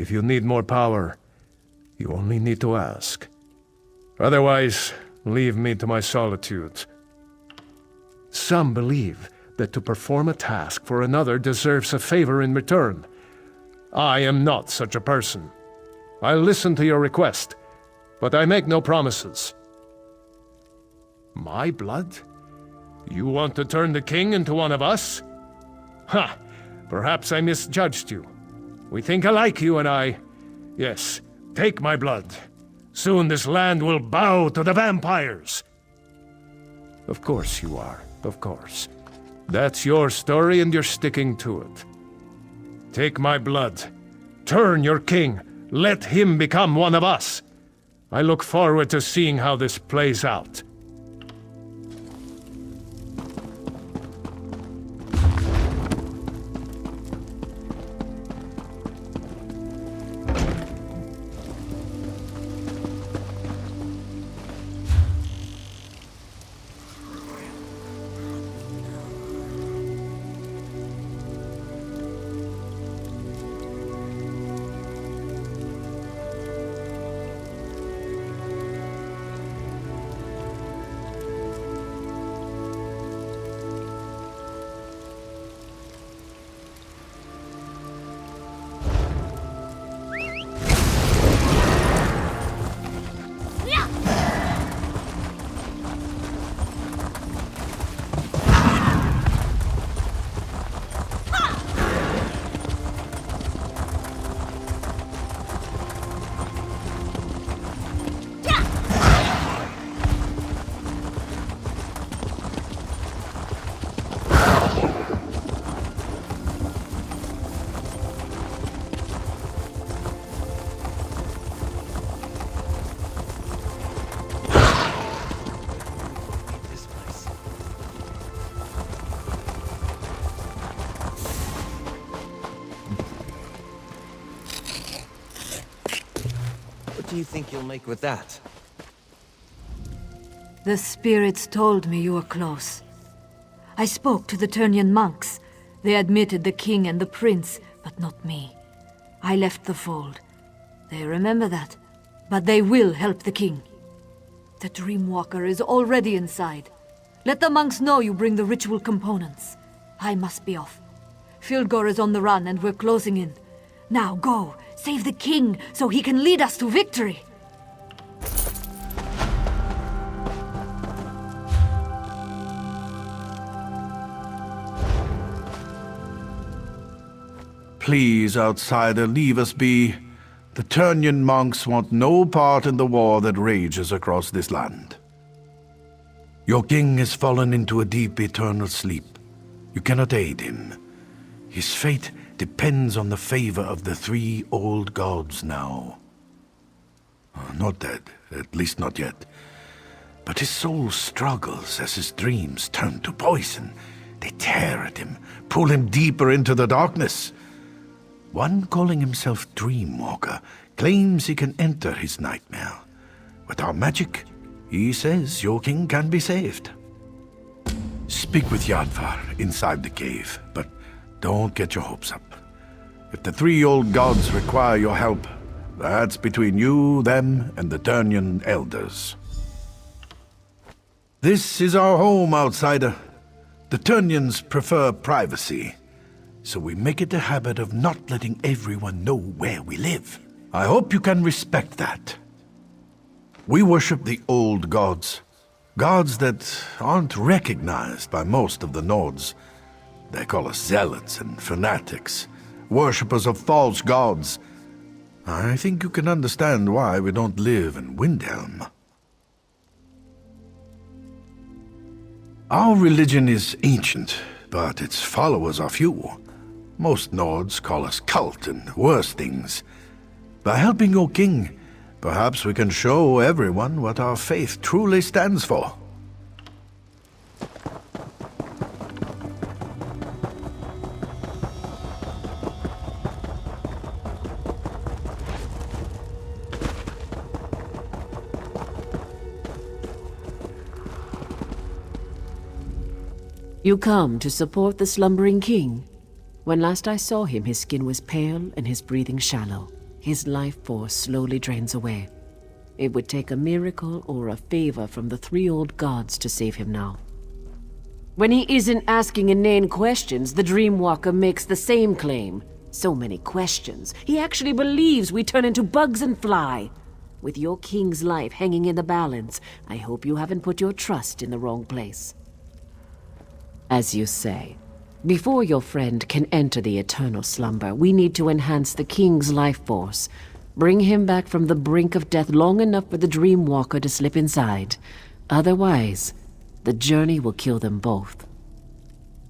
If you need more power, you only need to ask. Otherwise, leave me to my solitude. Some believe that to perform a task for another deserves a favor in return. I am not such a person. I'll listen to your request, but I make no promises. My blood? You want to turn the king into one of us? Ha! Perhaps I misjudged you. We think alike, you and I. Yes, take my blood. Soon this land will bow to the vampires. Of course you are, of course. That's your story and you're sticking to it. Take my blood. Turn your king. Let him become one of us. I look forward to seeing how this plays out. What do you think you'll make with that? The spirits told me you were close. I spoke to the Turnian monks. They admitted the king and the prince, but not me. I left the fold. They remember that, but they will help the king. The Dreamwalker is already inside. Let the monks know you bring the ritual components. I must be off. Fildgor is on the run and we're closing in. Now go, save the king so he can lead us to victory. Please, outsider, leave us be. The Turnian monks want no part in the war that rages across this land. Your king has fallen into a deep eternal sleep. You cannot aid him. His fate depends on the favor of the three old gods now. Not dead, at least not yet. But his soul struggles as his dreams turn to poison. They tear at him, pull him deeper into the darkness. One calling himself Dreamwalker claims he can enter his nightmare. With our magic, he says your king can be saved. Speak with Yadvar inside the cave, but don't get your hopes up. If the three old gods require your help, that's between you, them, and the Turnian elders. This is our home, outsider. The Turnians prefer privacy, so we make it a habit of not letting everyone know where we live. I hope you can respect that. We worship the old gods, gods that aren't recognized by most of the Nords. They call us zealots and fanatics, worshippers of false gods. I think you can understand why we don't live in Windhelm. Our religion is ancient, but its followers are few. Most Nords call us cult and worse things. By helping your king, perhaps we can show everyone what our faith truly stands for. You come to support the slumbering king? When last I saw him, his skin was pale and his breathing shallow. his life force slowly drains away. It would take a miracle or a favor from the three old gods to save him now. When he isn't asking inane questions, the Dreamwalker makes the same claim. So many questions. He actually believes we turn into bugs and fly. With your king's life hanging in the balance, I hope you haven't put your trust in the wrong place. As you say, before your friend can enter the eternal slumber, we need to enhance the king's life force. Bring him back from the brink of death long enough for the Dreamwalker to slip inside. Otherwise, the journey will kill them both.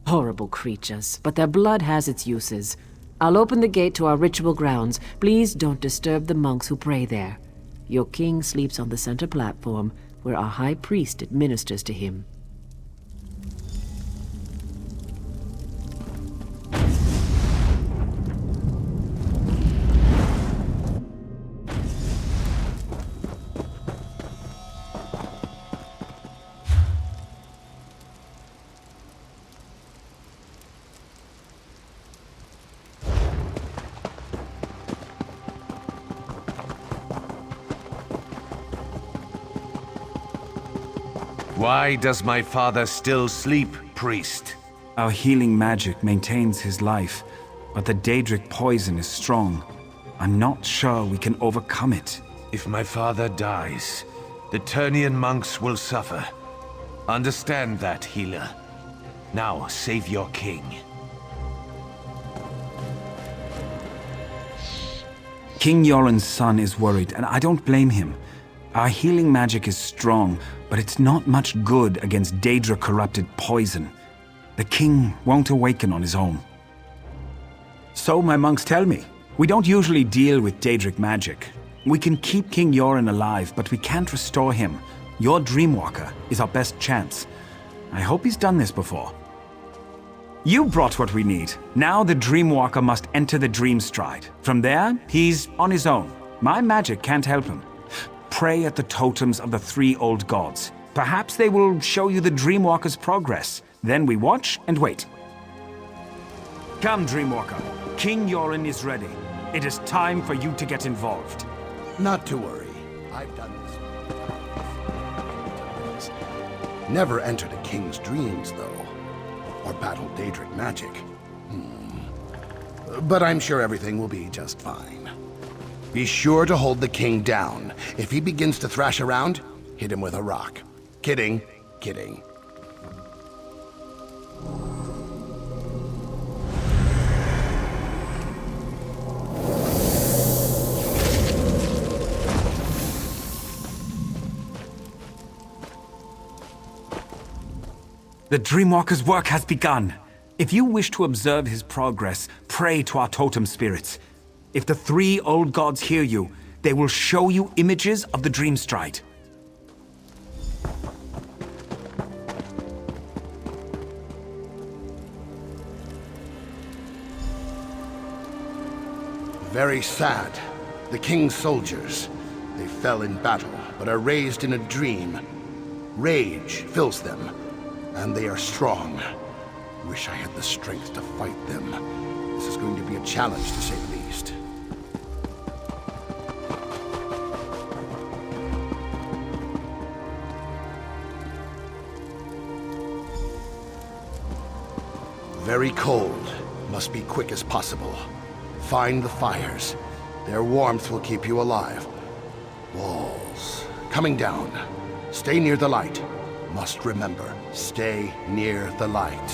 Horrible creatures, but their blood has its uses. I'll open the gate to our ritual grounds. Please don't disturb the monks who pray there. Your king sleeps on the center platform, where our high priest administers to him. Why does my father still sleep, priest? Our healing magic maintains his life, but the Daedric poison is strong. I'm not sure we can overcome it. If my father dies, the Turnian monks will suffer. Understand that, healer. Now, save your king. King Yoren's son is worried, and I don't blame him. Our healing magic is strong, but it's not much good against Daedra-corrupted poison. The king won't awaken on his own. So my monks tell me. We don't usually deal with Daedric magic. We can keep King Yoren alive, but we can't restore him. Your Dreamwalker is our best chance. I hope he's done this before. You brought what we need. Now the Dreamwalker must enter the Dreamstride. From there, he's on his own. My magic can't help him. Pray at the totems of the three old gods. Perhaps they will show you the Dreamwalker's progress. Then we watch and wait. Come, Dreamwalker. King Yoren is ready. It is time for you to get involved. Not to worry. I've done this. Never entered a king's dreams, though. Or battled Daedric magic. But I'm sure everything will be just fine. Be sure to hold the king down. If he begins to thrash around, hit him with a rock. Kidding, kidding. The Dreamwalker's work has begun. If you wish to observe his progress, pray to our totem spirits. If the three old gods hear you, they will show you images of the Dreamstride. Very sad. The king's soldiers. They fell in battle, but are raised in a dream. Rage fills them, and they are strong. Wish I had the strength to fight them. This is going to be a challenge, to say the least. Very cold. Must be quick as possible. Find the fires. Their warmth will keep you alive. Walls. Coming down. Stay near the light. Must remember, stay near the light.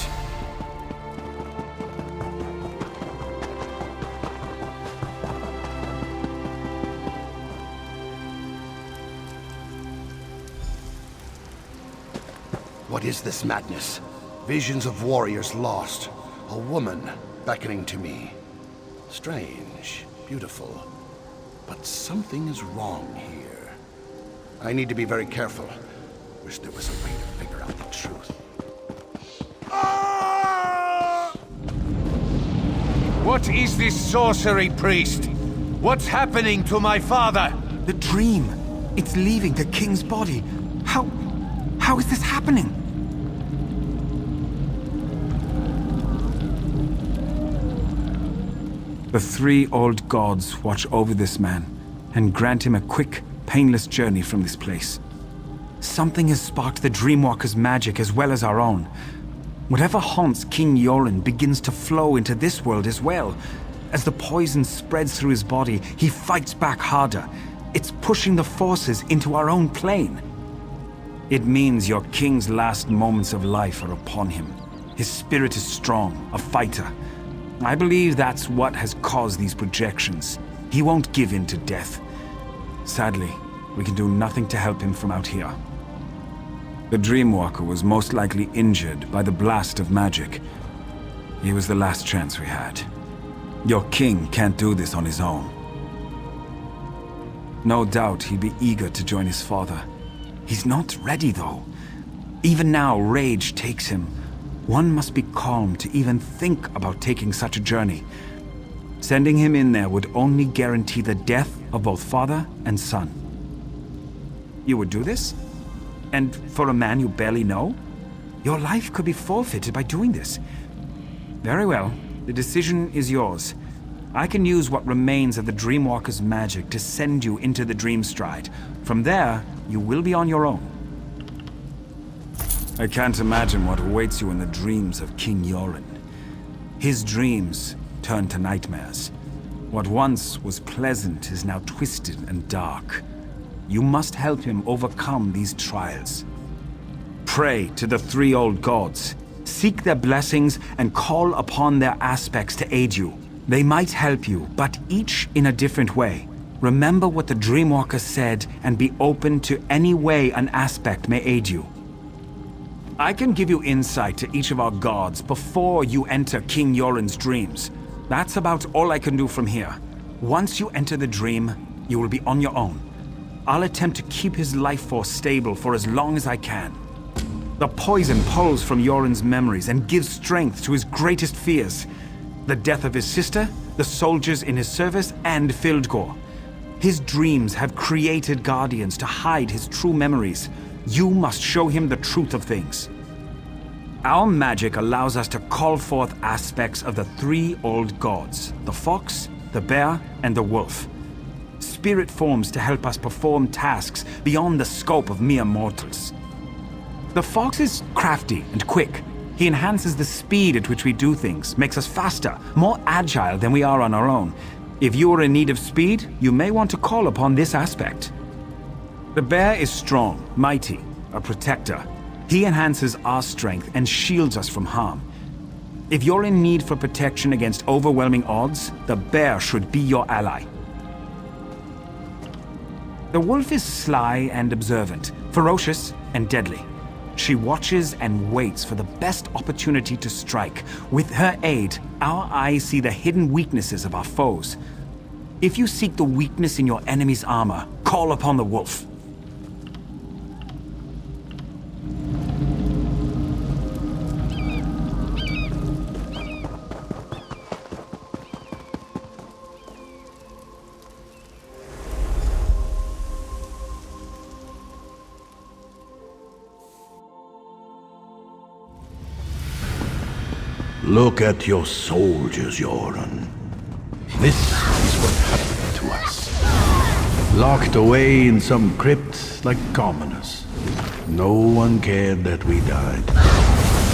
What is this madness? Visions of warriors lost. A woman beckoning to me. Strange, beautiful. But something is wrong here. I need to be very careful. Wish there was a way to figure out the truth. What is this sorcery, priest? What's happening to my father? The dream. It's leaving the king's body. How is this happening? The three old gods watch over this man and grant him a quick, painless journey from this place. Something has sparked the Dreamwalker's magic as well as our own. Whatever haunts King Yoren begins to flow into this world as well. As the poison spreads through his body, he fights back harder. It's pushing the forces into our own plane. It means your king's last moments of life are upon him. His spirit is strong, a fighter. I believe that's what has caused these projections. He won't give in to death. Sadly, we can do nothing to help him from out here. The Dreamwalker was most likely injured by the blast of magic. He was the last chance we had. Your king can't do this on his own. No doubt he'd be eager to join his father. He's not ready, though. Even now, rage takes him. One must be calm to even think about taking such a journey. Sending him in there would only guarantee the death of both father and son. You would do this? And for a man you barely know? Your life could be forfeited by doing this. Very well. The decision is yours. I can use what remains of the Dreamwalker's magic to send you into the Dreamstride. From there, you will be on your own. I can't imagine what awaits you in the dreams of King Yoren. His dreams turn to nightmares. What once was pleasant is now twisted and dark. You must help him overcome these trials. Pray to the three old gods. Seek their blessings and call upon their aspects to aid you. They might help you, but each in a different way. Remember what the Dreamwalker said and be open to any way an aspect may aid you. I can give you insight to each of our gods before you enter King Yoren's dreams. That's about all I can do from here. Once you enter the dream, you will be on your own. I'll attempt to keep his life force stable for as long as I can. The poison pulls from Yoren's memories and gives strength to his greatest fears. The death of his sister, the soldiers in his service, and Fildgor. His dreams have created guardians to hide his true memories. You must show him the truth of things. Our magic allows us to call forth aspects of the three old gods, the fox, the bear, and the wolf. Spirit forms to help us perform tasks beyond the scope of mere mortals. The fox is crafty and quick. He enhances the speed at which we do things, makes us faster, more agile than we are on our own. If you are in need of speed, you may want to call upon this aspect. The bear is strong, mighty, a protector. He enhances our strength and shields us from harm. If you're in need for protection against overwhelming odds, the bear should be your ally. The wolf is sly and observant, ferocious and deadly. She watches and waits for the best opportunity to strike. With her aid, our eyes see the hidden weaknesses of our foes. If you seek the weakness in your enemy's armor, call upon the wolf. Look at your soldiers, Yoren. This is what happened to us. Locked away in some crypt like commoners. No one cared that we died.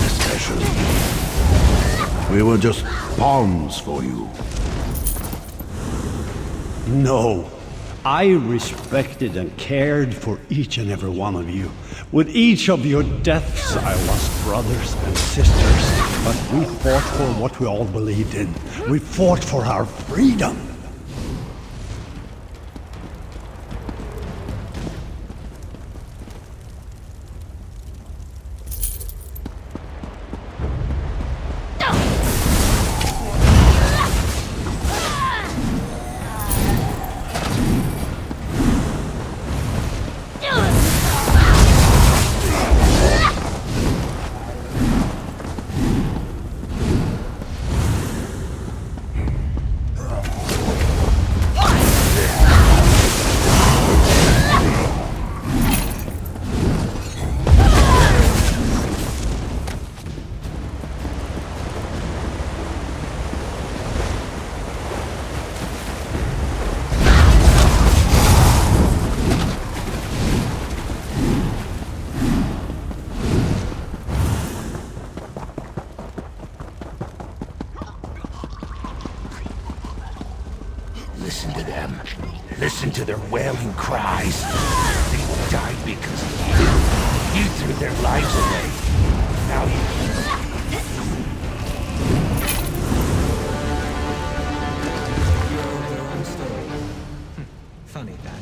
Especially you. We were just pawns for you. No. I respected and cared for each and every one of you. With each of your deaths, I lost brothers and sisters. But we fought for what we all believed in. We fought for our freedom. listen to their wailing cries. They died because of you. You threw their lives away. Now you... Your own story. Funny that.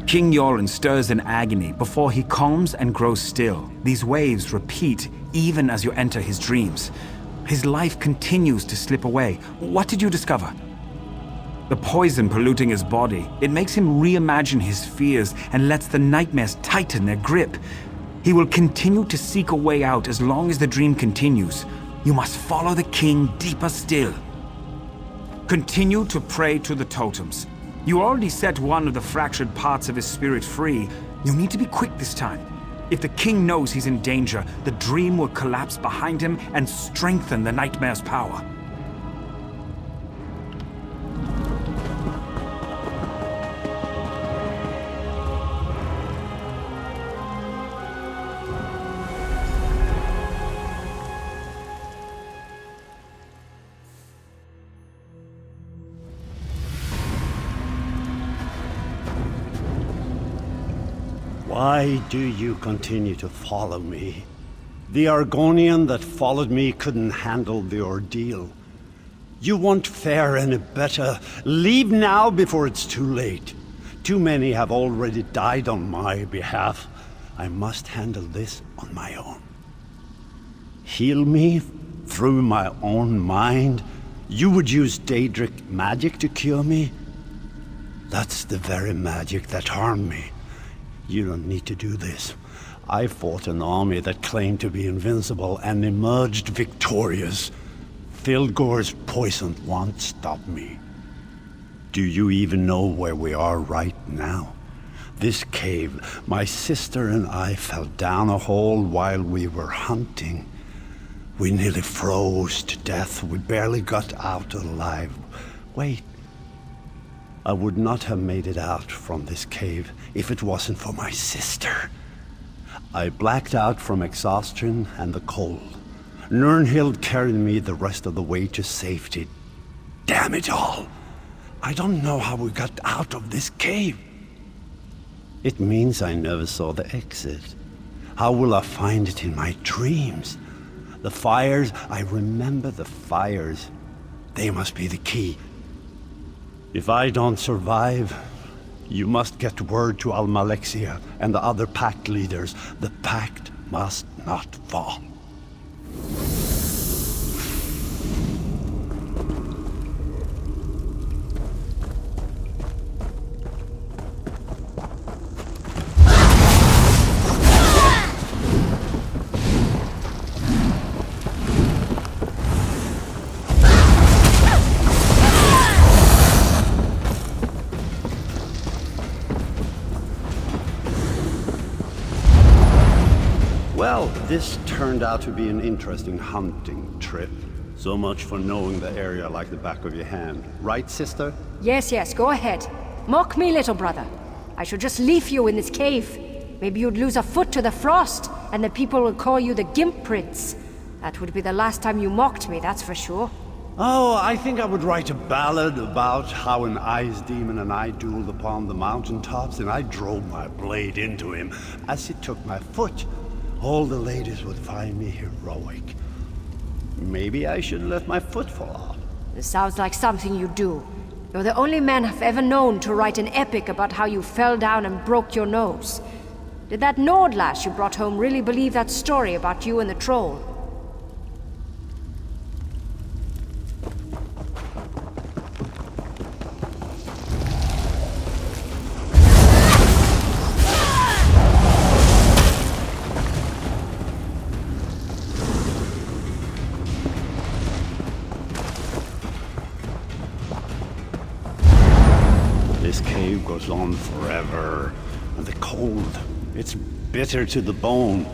King Yoren stirs in agony before he calms and grows still. These waves repeat even as you enter his dreams. His life continues to slip away. What did you discover? The poison polluting his body. It makes him reimagine his fears and lets the nightmares tighten their grip. He will continue to seek a way out as long as the dream continues. You must follow the king deeper still. Continue to pray to the totems. You already set one of the fractured parts of his spirit free. You need to be quick this time. If the king knows he's in danger, the dream will collapse behind him and strengthen the nightmare's power. Why do you continue to follow me? The Argonian that followed me couldn't handle the ordeal. You won't fare any better. Leave now before it's too late. Too many have already died on my behalf. I must handle this on my own. Heal me through my own mind? You would use Daedric magic to cure me? That's the very magic that harmed me. You don't need to do this. I fought an army that claimed to be invincible and emerged victorious. Filgor's poison won't stop me. Do you even know where we are right now? This cave, my sister and I fell down a hole while we were hunting. We nearly froze to death. We barely got out alive. Wait. I would not have made it out from this cave if it wasn't for my sister. I blacked out from exhaustion and the cold. Nirnhild carried me the rest of the way to safety. Damn it all! I don't know how we got out of this cave. It means I never saw the exit. How will I find it in my dreams? The fires, I remember the fires. They must be the key. If I don't survive, you must get word to Almalexia and the other pact leaders. The pact must not fall. Well, this turned out to be an interesting hunting trip. So much for knowing the area like the back of your hand. Right, sister? Yes, go ahead. Mock me, little brother. I should just leave you in this cave. Maybe you'd lose a foot to the frost, and the people would call you the Gimp Prince. That would be the last time you mocked me, that's for sure. Oh, I think I would write a ballad about how an ice demon and I dueled upon the mountaintops, and I drove my blade into him as he took my foot. All the ladies would find me heroic. Maybe I should let my foot fall off. This sounds like something you do. You're the only man I've ever known to write an epic about how you fell down and broke your nose. Did that Nord lass you brought home really believe that story about you and the troll? This cave goes on forever, and the cold, it's bitter to the bone.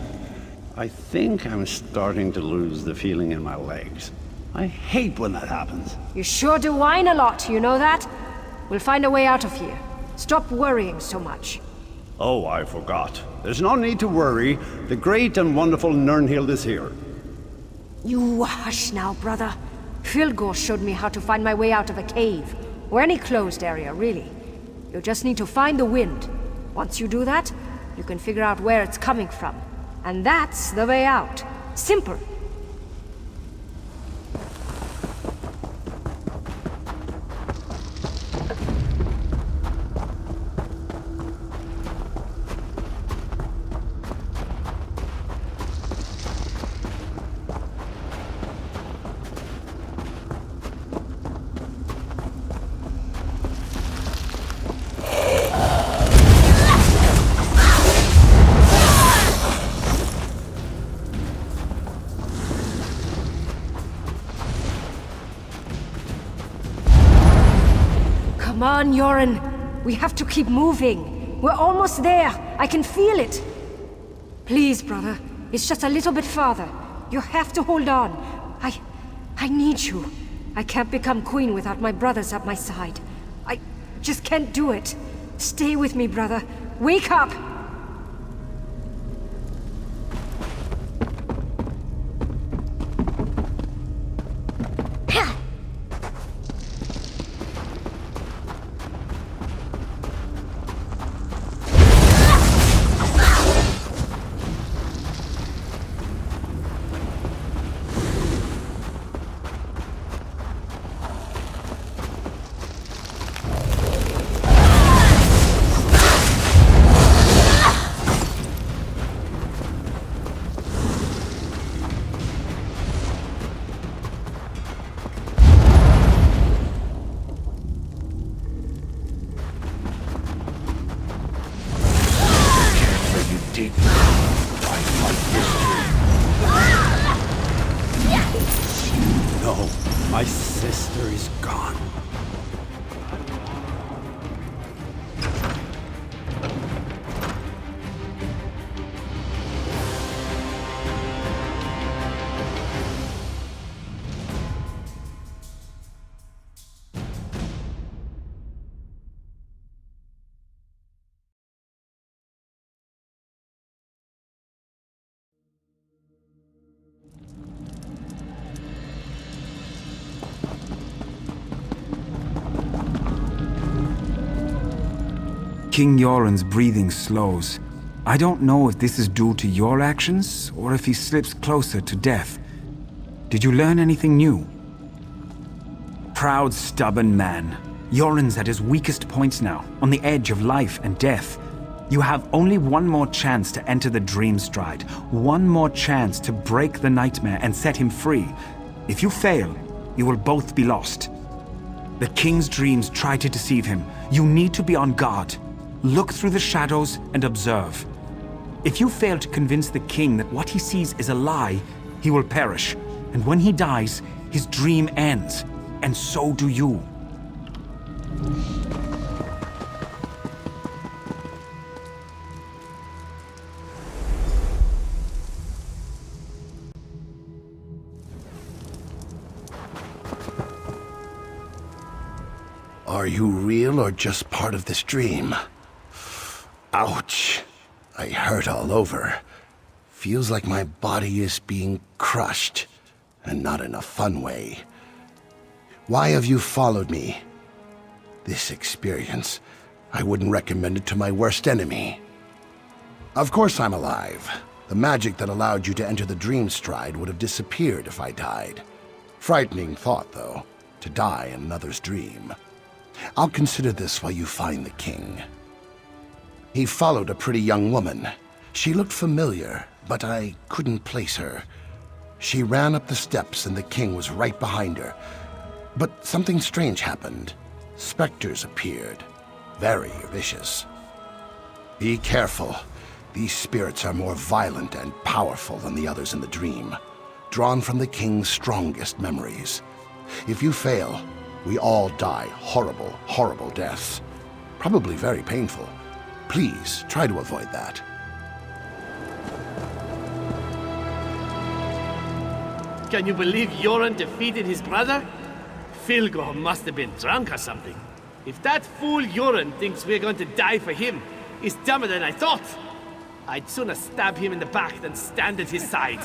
I think I'm starting to lose the feeling in my legs. I hate when that happens. You sure do whine a lot, you know that? We'll find a way out of here. Stop worrying so much. Oh, I forgot. There's no need to worry. The great and wonderful Nirnhild is here. You hush now, brother. Filgor showed me how to find my way out of a cave, or any closed area, really. You just need to find the wind. Once you do that, you can figure out where it's coming from. And that's the way out. Simple. Come on, Yoren. We have to keep moving. We're almost there. I can feel it. Please, brother. It's just a little bit farther. You have to hold on. I need you. I can't become queen without my brothers at my side. I just can't do it. Stay with me, brother. Wake up! No, my sister is gone. King Yoren's breathing slows. I don't know if this is due to your actions, or if he slips closer to death. Did you learn anything new? Proud, stubborn man. Yoren's at his weakest points now, on the edge of life and death. You have only one more chance to enter the Dream Stride. One more chance to break the nightmare and set him free. If you fail, you will both be lost. The King's dreams try to deceive him. You need to be on guard. Look through the shadows and observe. If you fail to convince the king that what he sees is a lie, he will perish. And when he dies, his dream ends. And so do you. Are you real or just part of this dream? Ouch. I hurt all over. Feels like my body is being crushed, and not in a fun way. Why have you followed me? This experience, I wouldn't recommend it to my worst enemy. Of course I'm alive. The magic that allowed you to enter the Dream Stride would have disappeared if I died. Frightening thought, though, to die in another's dream. I'll consider this while you find the king. He followed a pretty young woman. She looked familiar, but I couldn't place her. She ran up the steps and the king was right behind her. But something strange happened. Specters appeared. Very vicious. Be careful. These spirits are more violent and powerful than the others in the dream, drawn from the king's strongest memories. If you fail, we all die horrible, horrible deaths. Probably very painful. Please, try to avoid that. Can you believe Yoren defeated his brother? Filgo must have been drunk or something. If that fool Yoren thinks we're going to die for him, he's dumber than I thought. I'd sooner stab him in the back than stand at his side.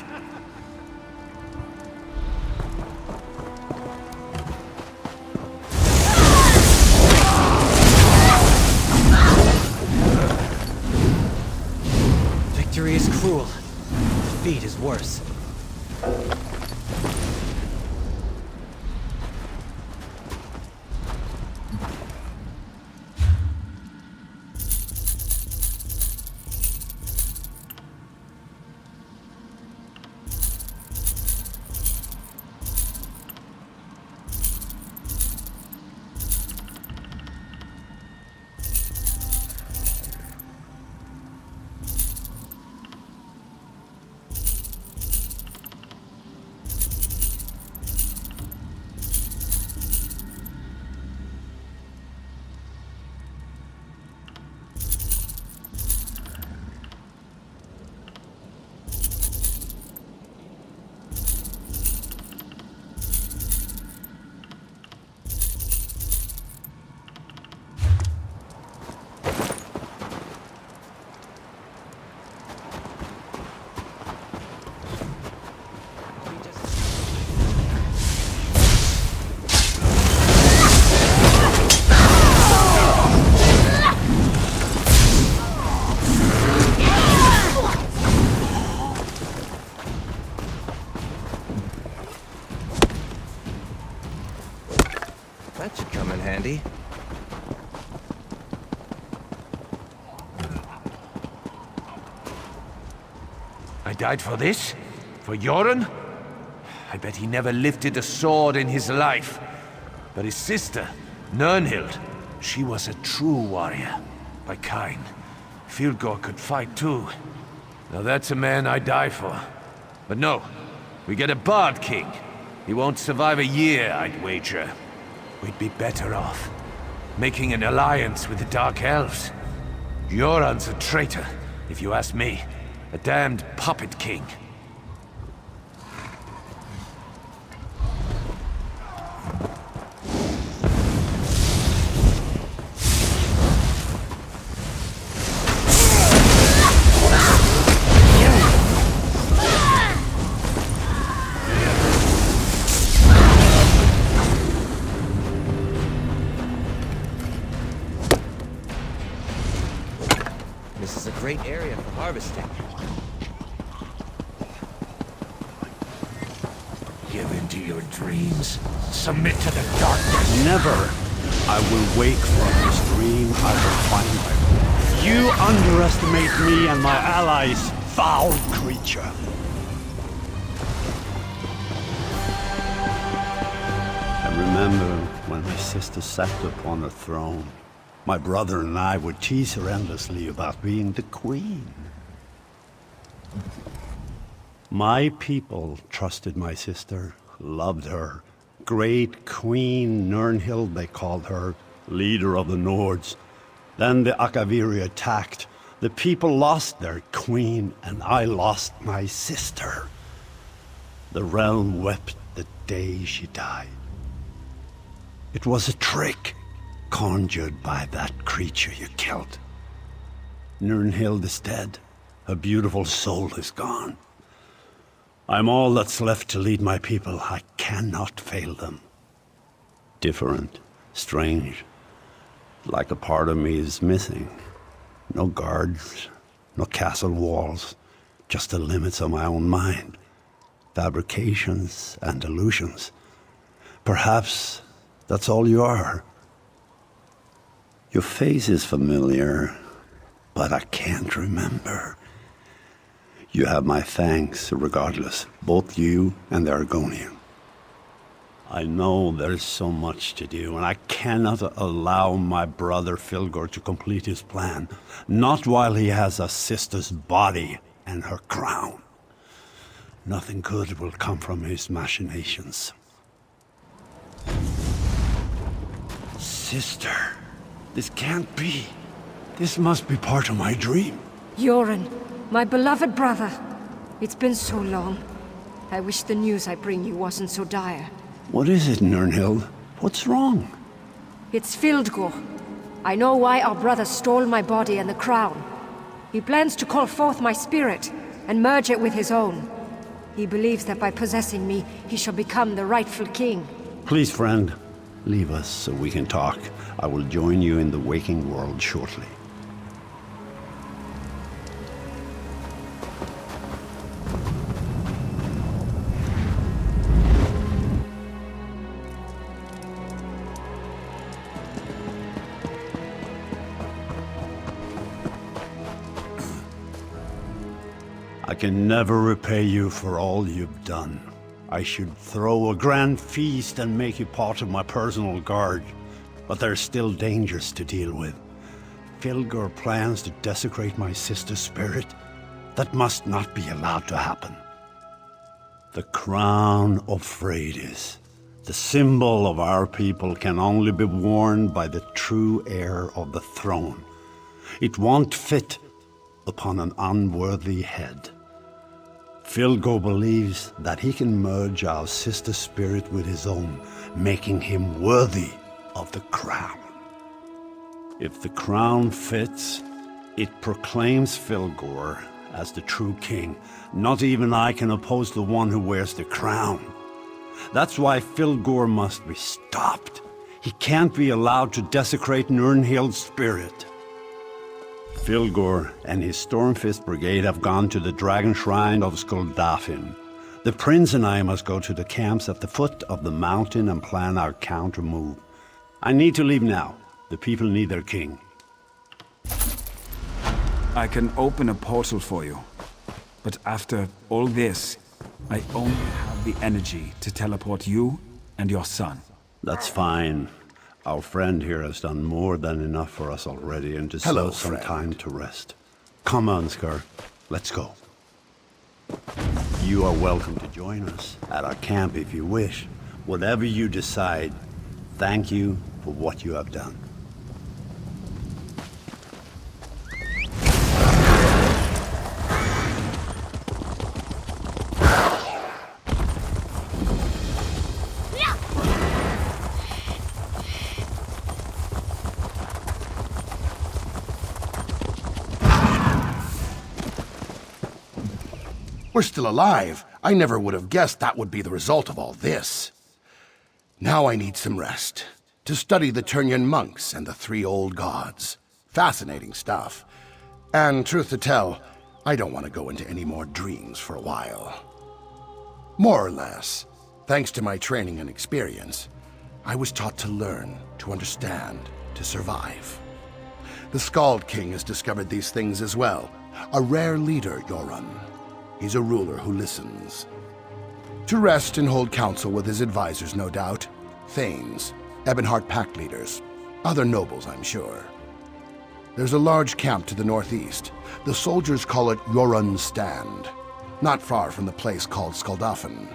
Victory is cruel. Defeat is worse. That should come in handy. I died for this? For Yoren? I bet he never lifted a sword in his life. But his sister, Nirnhild, she was a true warrior. By kind. Filgor could fight too. Now that's a man I die for. But no, we get a Bard King. He won't survive a year, I'd wager. We'd be better off making an alliance with the Dark Elves. Yoren's a traitor, if you ask me. A damned puppet king. This is a great area for harvesting. Give into your dreams. Submit to the darkness. Never. I will wake from this dream. I will find my way. You underestimate me and my allies, foul creature. I remember when my sister sat upon the throne. My brother and I would tease her endlessly about being the queen. My people trusted my sister, loved her. Great Queen Nirnhild, they called her, leader of the Nords. Then the Akaviri attacked. The people lost their queen, and I lost my sister. The realm wept the day she died. It was a trick. conjured by that creature you killed. Nirnhild is dead. Her beautiful soul is gone. I'm all that's left to lead my people. I cannot fail them. Different, strange, like a part of me is missing. No guards, no castle walls, just the limits of my own mind. Fabrications and illusions. Perhaps that's all you are. Your face is familiar, but I can't remember. You have my thanks regardless, both you and the Argonian. I know there's so much to do, and I cannot allow my brother Filgor to complete his plan. Not while he has a sister's body and her crown. Nothing good will come from his machinations. Sister, this can't be. This must be part of my dream. Yoren, my beloved brother. It's been so long. I wish the news I bring you wasn't so dire. What is it, Nirnhild? What's wrong? It's Fildgor. I know why our brother stole my body and the crown. He plans to call forth my spirit and merge it with his own. He believes that by possessing me, he shall become the rightful king. Please, friend, leave us so we can talk. I will join you in the waking world shortly. I can never repay you for all you've done. I should throw a grand feast and make you part of my personal guard. But there's still dangers to deal with. Filgor plans to desecrate my sister's spirit. That must not be allowed to happen. The crown of Freydis, the symbol of our people, can only be worn by the true heir of the throne. It won't fit upon an unworthy head. Filgor believes that he can merge our sister's spirit with his own, making him worthy of the crown. If the crown fits, it proclaims Filgor as the true king. Not even I can oppose the one who wears the crown. That's why Filgor must be stopped. He can't be allowed to desecrate Nirnhild's spirit. Filgor and his Stormfist Brigade have gone to the Dragon Shrine of Skuldafn. The prince and I must go to the camps at the foot of the mountain and plan our counter move. I need to leave now. The people need their king. I can open a portal for you. But after all this, I only have the energy to teleport you and your son. That's fine. Our friend here has done more than enough for us already and deserves some time to rest. Come on, Skar. Let's go. You are welcome to join us at our camp if you wish. Whatever you decide, thank you for what you have done. We're still alive. I never would have guessed that would be the result of all this. Now I need some rest. To study the Turnyan monks and the three old gods. Fascinating stuff. And truth to tell, I don't want to go into any more dreams for a while. More or less, thanks to my training and experience, I was taught to learn, to understand, to survive. The Skald King has discovered these things as well. A rare leader, Yoren. He's a ruler who listens. To rest and hold council with his advisors, no doubt. Thanes, Ebonheart pact leaders, other nobles, I'm sure. There's a large camp to the northeast. The soldiers call it Yoren's Stand, not far from the place called Skuldafn.